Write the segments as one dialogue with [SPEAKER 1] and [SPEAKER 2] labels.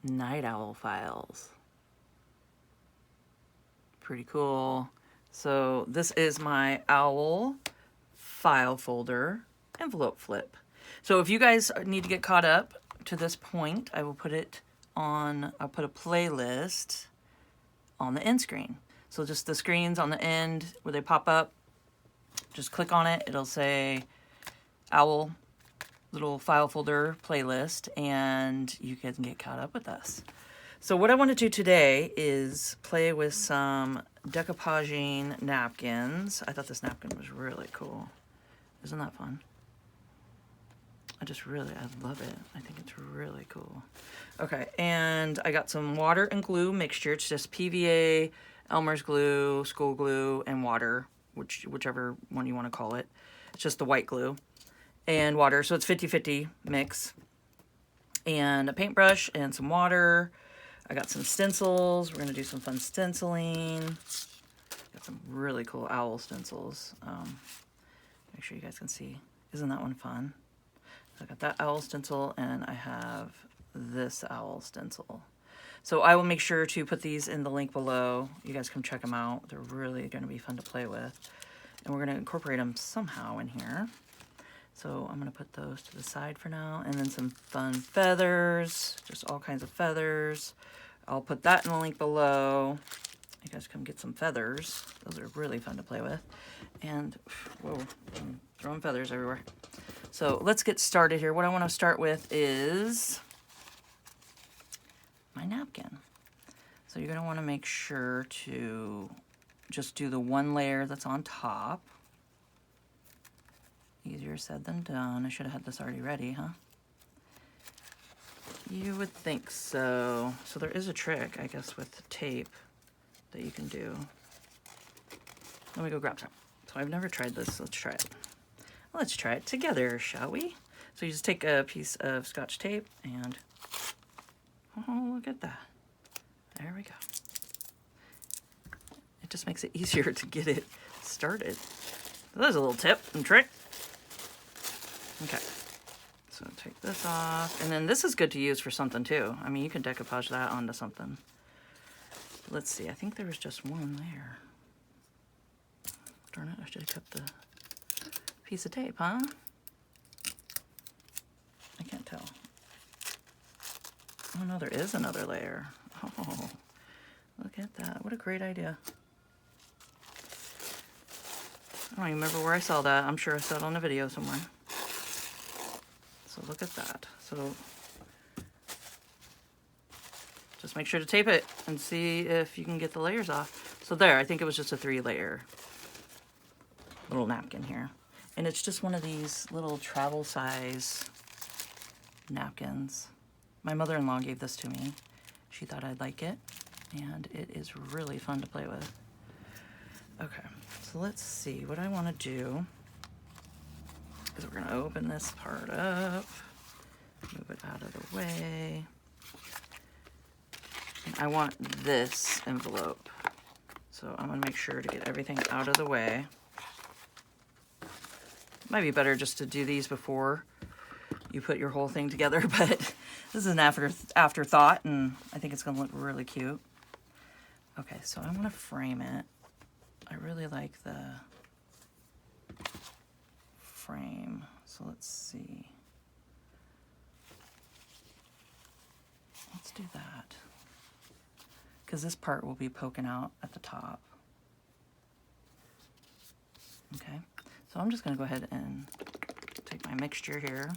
[SPEAKER 1] night owl files. Pretty cool. So this is my owl file folder envelope flip. So if you guys need to get caught up to this point, I will put it on, I'll put a playlist on the end screen. So just the screens on the end where they pop up, just click on it. It'll say owl little file folder playlist, and you can get caught up with us. So what I want to do today is play with some decoupaging napkins. I thought this napkin was really cool. Isn't that fun? I love it. I think it's really cool. Okay, and I got some water and glue mixture. It's just PVA, Elmer's glue, school glue, and water, whichever one you want to call it. It's just the white glue and water, so it's 50-50 mix. And a paintbrush and some water. I got some stencils. We're gonna do some fun stenciling. Got some really cool owl stencils. Make sure you guys can see. Isn't that one fun? So I got that owl stencil, and I have this owl stencil. So I will make sure to put these in the link below. You guys come check them out. They're really gonna be fun to play with. And we're gonna incorporate them somehow in here. So I'm gonna put those to the side for now. And then some fun feathers, just all kinds of feathers. I'll put that in the link below. You guys come get some feathers. Those are really fun to play with. And, whoa, I'm throwing feathers everywhere. So let's get started here. What I want to start with is my napkin. So you're going to want to make sure to just do the one layer that's on top. Easier said than done. I should have had this already ready, huh? You would think so. So there is a trick, I guess, with tape that you can do. Let me go grab some. So I've never tried this. Let's try it. Let's try it together, shall we? So you just take a piece of Scotch tape and, oh, look at that. There we go. It just makes it easier to get it started. So there's a little tip and trick. Okay. So take this off. And then this is good to use for something too. I mean, you can decoupage that onto something. Let's see. I think there was just one there. Darn it. I should have cut the piece of tape, huh? I can't tell. Oh no, there is another layer. Oh, look at that. What a great idea. I don't even remember where I saw that. I'm sure I saw it on a video somewhere. So look at that. So just make sure to tape it and see if you can get the layers off. So there, I think it was just a 3-layer little napkin here. And it's just one of these little travel size napkins. My mother-in-law gave this to me. She thought I'd like it, and it is really fun to play with. Okay, so let's see. What I want to do is we're going to open this part up, move it out of the way. And I want this envelope. So I'm going to make sure to get everything out of the way. Might be better just to do these before you put your whole thing together, but this is an afterthought, and I think it's going to look really cute. Okay, so I'm going to frame it. I really like the frame, so let's see. Let's do that, because this part will be poking out at the top. Okay, so I'm just going to go ahead and take my mixture here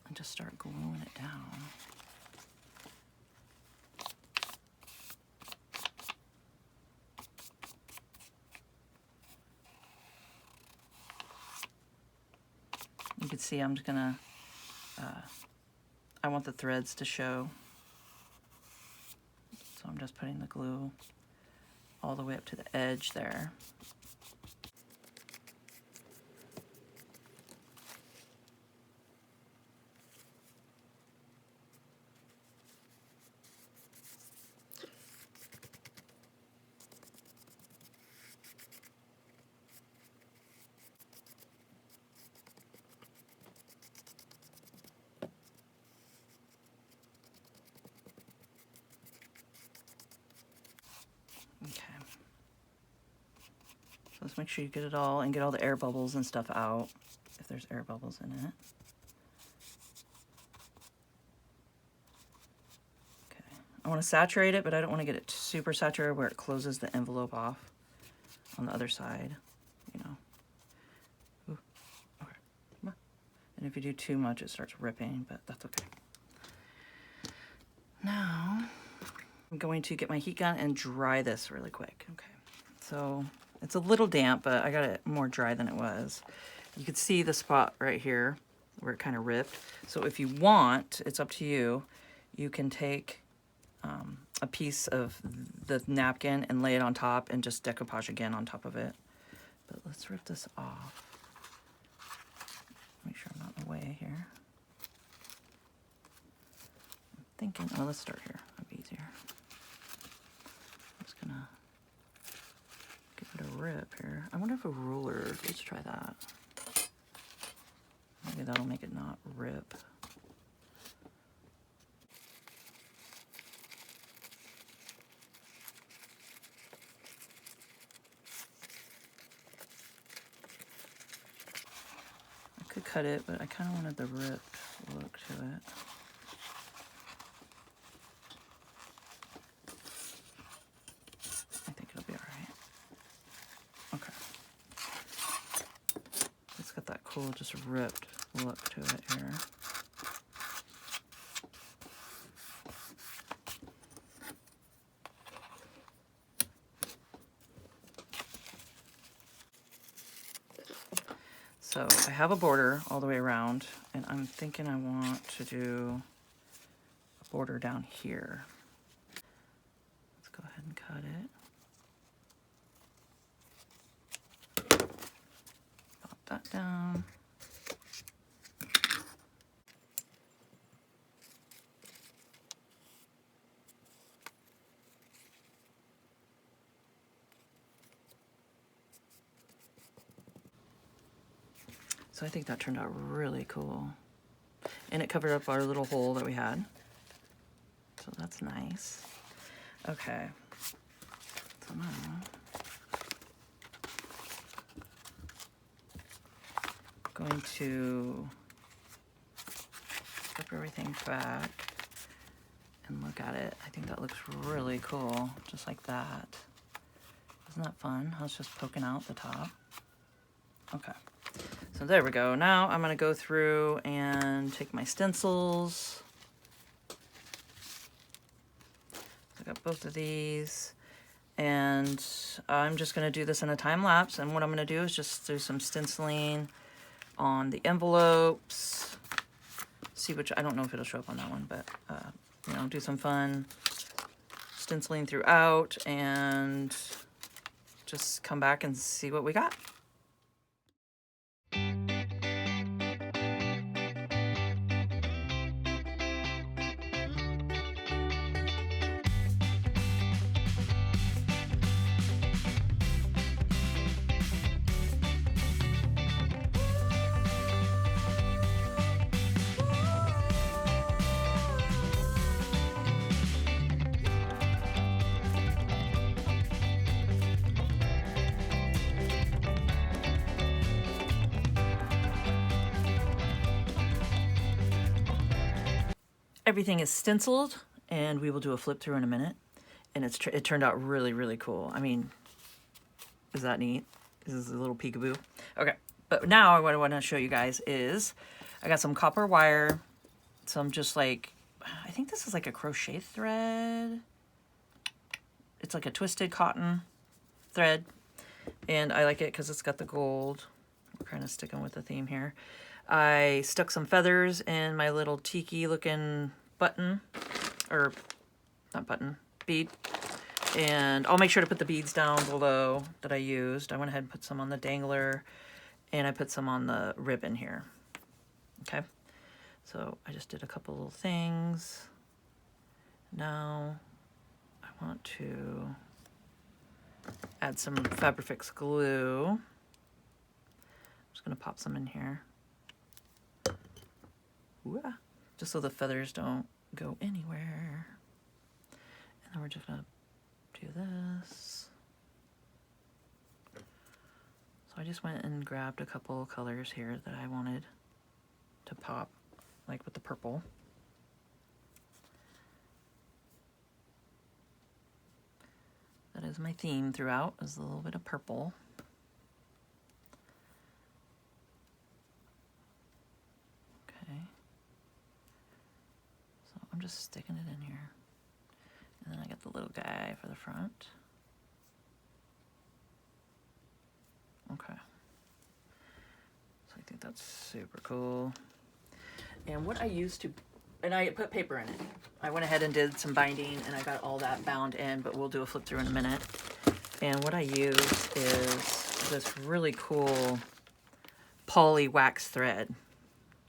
[SPEAKER 1] and just start gluing it down. You can see I'm just gonna, I want the threads to show. So I'm just putting the glue all the way up to the edge there. So let's make sure you get it all and get all the air bubbles and stuff out, if there's air bubbles in it. Okay, I want to saturate it, but I don't want to get it super saturated where it closes the envelope off on the other side, you know. Ooh, okay, come on. And if you do too much, it starts ripping, but that's okay. Now, I'm going to get my heat gun and dry this really quick. Okay, so it's a little damp, but I got it more dry than it was. You can see the spot right here where it kind of ripped. So if you want, it's up to you, you can take a piece of the napkin and lay it on top and just decoupage again on top of it. But let's rip this off. Make sure I'm not in the way here. I'm thinking, oh, let's start here. That'd be easier. I'm just gonna give it a rip here. I wonder if a ruler, let's try that. Maybe that'll make it not rip. I could cut it, but I kind of wanted the ripped look to it. I think it'll be all right. Okay. It's got that cool, just ripped look to it here. So I have a border all the way around, and I'm thinking I want to do a border down here. Let's go ahead and cut it. Pop that down. So I think that turned out really cool. And it covered up our little hole that we had. So that's nice. Okay. So now, I'm going to flip everything back and look at it. I think that looks really cool, just like that. Isn't that fun? How it's just poking out the top. Okay. So there we go. Now I'm going to go through and take my stencils. I got both of these. And I'm just going to do this in a time lapse. And what I'm going to do is just do some stenciling on the envelopes. See which, I don't know if it'll show up on that one, but, you know, do some fun stenciling throughout and just come back and see what we got. Everything is stenciled, and we will do a flip through in a minute. And it turned out really, really cool. I mean, is that neat? This is a little peekaboo. Okay, but now what I want to show you guys is I got some copper wire, some just like, I think this is like a crochet thread. It's like a twisted cotton thread, and I like it because it's got the gold. We're kind of sticking with the theme here. I stuck some feathers in my little tiki looking button, or not button, bead. And I'll make sure to put the beads down below that I used. I went ahead and put some on the dangler, and I put some on the ribbon here. Okay, so I just did a couple little things. Now I want to add some Fabrifix glue. I'm just gonna pop some in here. Ooh-ah. Just so the feathers don't go anywhere. And then we're just gonna do this. I just went and grabbed a couple colors here that I wanted to pop, like with the purple. That is my theme throughout, is a little bit of purple. Okay. So I'm just sticking it in here. And then I got the little guy for the front. Okay. So I think that's super cool. And what I used to, and I put paper in it. I went ahead and did some binding and I got all that bound in, but we'll do a flip through in a minute. And what I used is this really cool poly wax thread.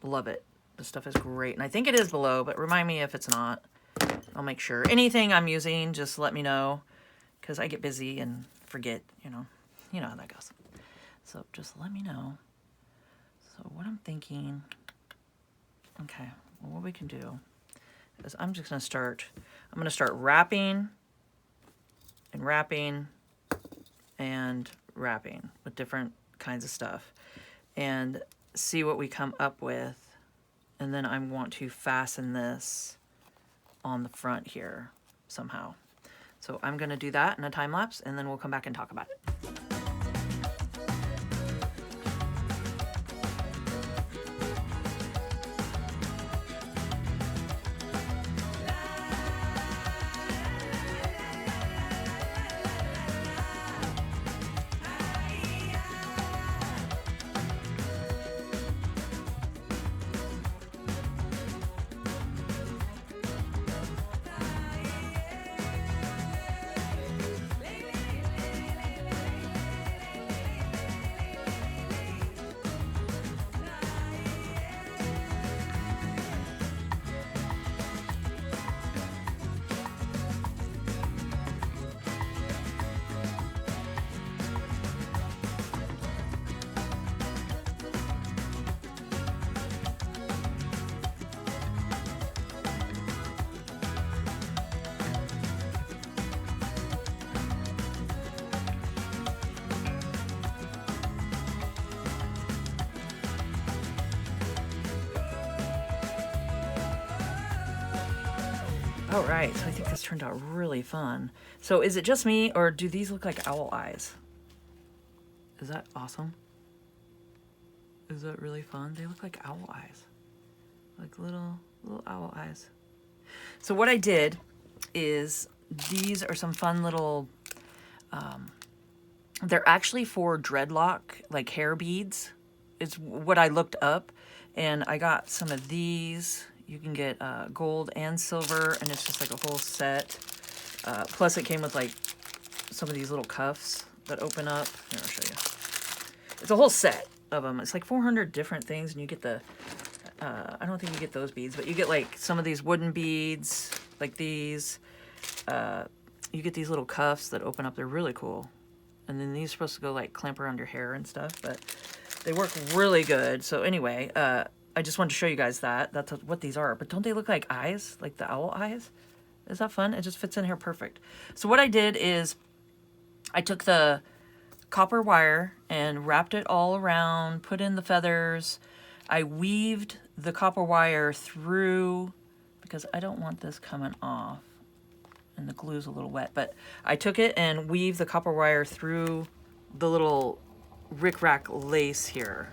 [SPEAKER 1] Love it. This stuff is great. And I think it is below, but remind me if it's not. I'll make sure. Anything I'm using, just let me know, because I get busy and forget, you know how that goes. So just let me know. So what I'm thinking, okay, well, what we can do is I'm just going to start wrapping and wrapping and wrapping with different kinds of stuff and see what we come up with. And then I want to fasten this on the front here somehow. So I'm going to do that in a time lapse and then we'll come back and talk about it. All right, so I think this turned out really fun. So is it just me, or do these look like owl eyes? Is that awesome? Is that really fun? They look like owl eyes, like little owl eyes. So what I did is these are some fun little, they're actually for dreadlock, like hair beads. It's what I looked up, and I got some of these. You can get gold and silver, and it's just like a whole set. Plus it came with like some of these little cuffs that open up. Here, I'll show you. It's a whole set of them. It's like 400 different things, and you get the, I don't think you get those beads, but you get like some of these wooden beads, like these. You get these little cuffs that open up. They're really cool. And then these are supposed to go like clamp around your hair and stuff, but they work really good. So anyway, I just wanted to show you guys that. That's what these are. But don't they look like eyes? Like the owl eyes? Is that fun? It just fits in here perfect. So what I did is I took the copper wire and wrapped it all around, put in the feathers. I weaved the copper wire through, because I don't want this coming off. And the glue's a little wet. But I took it and weaved the copper wire through the little rickrack lace here.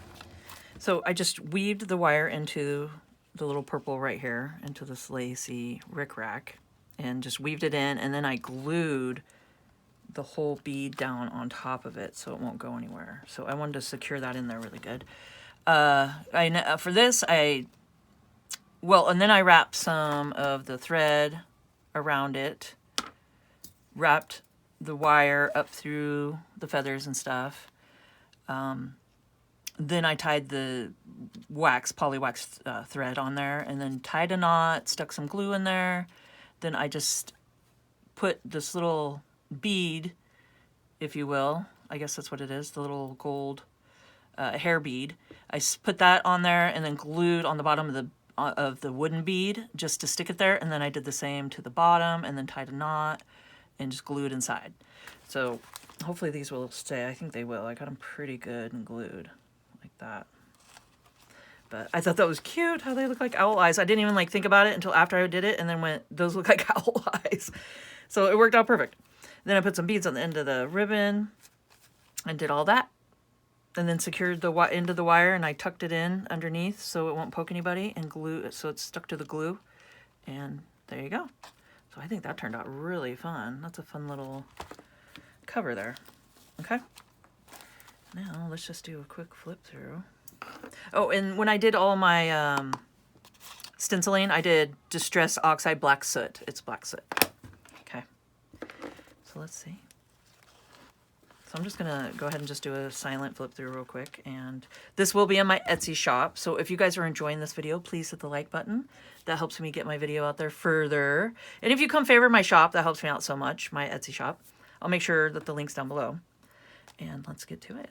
[SPEAKER 1] So I just weaved the wire into the little purple right here, into this lacy rickrack, and just weaved it in, and then I glued the whole bead down on top of it so it won't go anywhere. So I wanted to secure that in there really good. For this, and then I wrapped some of the thread around it, wrapped the wire up through the feathers and stuff. Then I tied the poly wax thread on there, and then tied a knot, stuck some glue in there. Then I just put this little bead, if you will, I guess that's what it is, the little gold hair bead. I put that on there and then glued on the bottom of the wooden bead just to stick it there. And then I did the same to the bottom and then tied a knot and just glued inside. So hopefully these will stay. I think they will. I got them pretty good and glued like that. But I thought that was cute how they look like owl eyes. I didn't even like think about it until after I did it and then went, those look like owl eyes. So it worked out perfect. Then I put some beads on the end of the ribbon and did all that. And then secured the end of the wire and I tucked it in underneath so it won't poke anybody and glue it so it's stuck to the glue. And there you go. So I think that turned out really fun. That's a fun little cover there. Okay. Now let's just do a quick flip through. Oh, and when I did all my stenciling, I did Distress Oxide Black Soot. It's black soot. Okay. So let's see. So I'm just going to go ahead and just do a silent flip through real quick. And this will be in my Etsy shop. So if you guys are enjoying this video, please hit the like button. That helps me get my video out there further. And if you come favor my shop, that helps me out so much, my Etsy shop. I'll make sure that the link's down below. And let's get to it.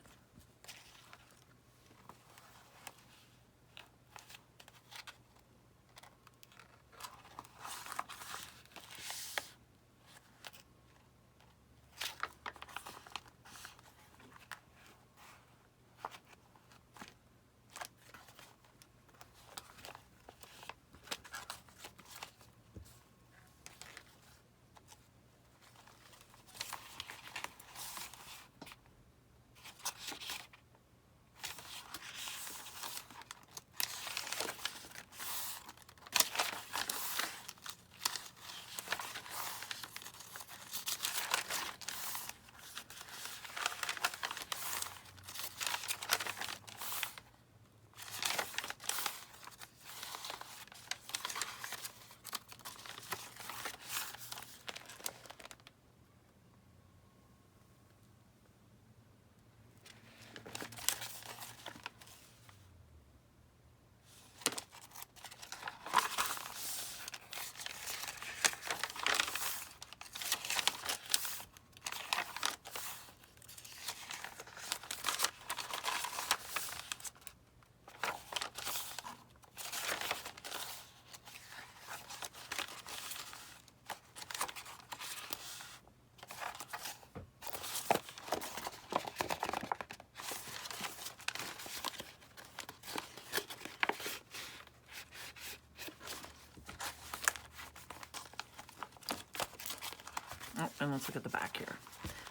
[SPEAKER 1] Oh, and let's look at the back here.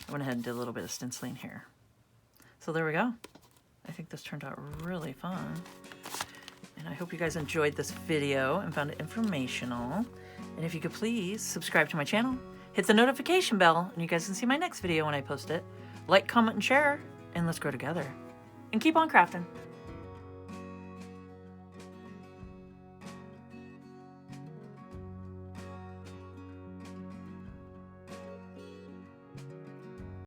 [SPEAKER 1] I went ahead and did a little bit of stenciling here. So there we go. I think this turned out really fun. And I hope you guys enjoyed this video and found it informational. And if you could please subscribe to my channel, hit the notification bell, and you guys can see my next video when I post it. Like, comment, and share, and let's grow together. And keep on crafting.